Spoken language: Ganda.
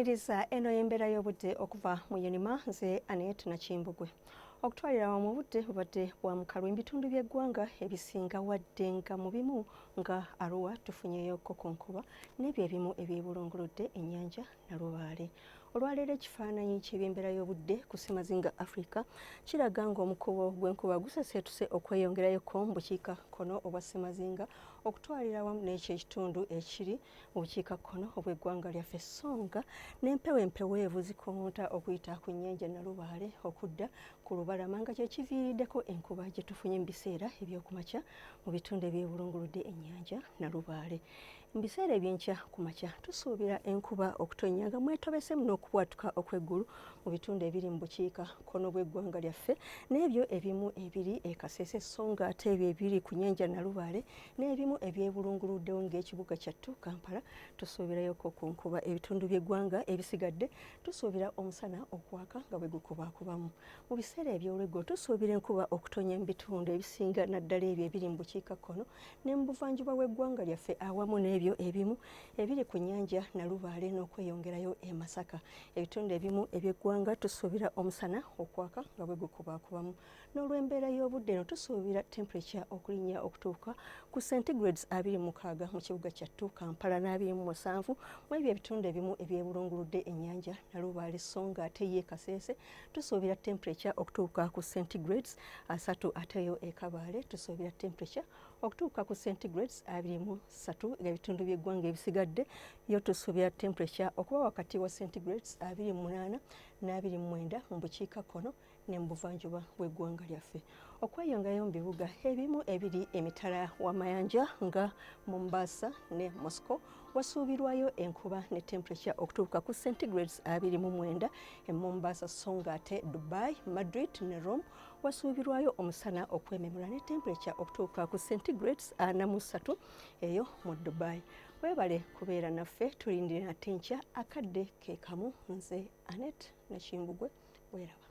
Tumaliriza eno y'embeera y'obudde okuva mu Unima, nze Annet Nakimbgwe. Okutwalira mu budde bubadde bwa mukalwe ebitundu by'eggwanga ebisinga wadde nga mu bimu nga Arua tufunyeyo kokonkuba n'ebyo ebimu ebyebulunguludde ennyanja Nalubaale. Olwaleero ekifaananyi ky'ebyembeera y'obudde ku ssemazinga Africa kiraga ng'omukubo gw'enkuba guseseetuse okweyongerayoko mu bukiikakkono obwa ssemazinga okutwalira wamu n'ekyo ekitundu ekiri mu bukiikakkono obw'eggwanga lyaffe, so nga n'empewo empeweevu zikonta okuyita ku nnyanja Nalubaale okudda ku lubalama nga kye kiviiriddeko enkuba gye tufunye mu biseera eby'okumakya mu bitundu ebyebulunguludde ennyanja Nalubaale. Mu biseera eby'enkya ku makya tusuubira enkuba okutonnya nga mwetobesemu n'okubwatuka okw'eggulu mu bitundu ebiri mu bukiikakkono bw'eggwanga lyaffe n'ebyo ebimu ebiri e Kasese, so nga ate ebyo ebiri ku nnyanja Nalubaale n'ebimu ebyebulunguluddewo ng'ekibuga kyattu Kampala tusuubirayoko ku nkuba. Ebitundu by'eggwanga ebisigadde tusuubira omusana okwaka nga bwe gukubaakubamu. Mu biseera eby'olweggulo tusuubira enkuba okutonya mu bitundu ebisinga naddala ebyo ebiri mu bukiikakkono ne mu buvanjuba bw'eggwanga lyaffe awamu n'ebyo ebimu ebiri ku nnyanja Nalubaale n'okweyongerayo e Masaka. Ebitundu ebimu eby'eggwanga tusuubira omusana okwaka nga bwe gukubaakubamu. N'olw'embeera y'obudde eno tusuubira temperature okulinnya okutuuka ku centigrades 26 mu kibuga kyattu Kampala n'27 mu ebyo ebitundu ebimu ebyebulunguludde ennyanja Nalubaale, so nga ate ye Kasese tusuubira temperature okutuuka ku centigrades 3, ate yo e Kabaale tusuubira temperature okutuuka ku centigrades 23. Ebitundu by'eggwanga ebisigadde yo tusuubira temperature okuba wakati wa centigrades 28 n'29 mu bukiikakkono ne mu buvanjuba bw'eggwanga lyaffe. Okweyongerayo mu bibuga ebimu ebiri emitala w'amayanja nga Mombasa ne Moscow wasuubirwayo enkuba ne temperature okutuuka ku centigrades 29 e Mombasa, so nga ate Dubai, Madrid ne Rome wasuubirwayo omusana okwememula ne temperature okutuuka ku centigrades 43 eyo mu Dubai. Weebale kubeera naffe, tulindire ate enkya akadde ke kamu. Nze Annet Nakimbgwe, weeraba.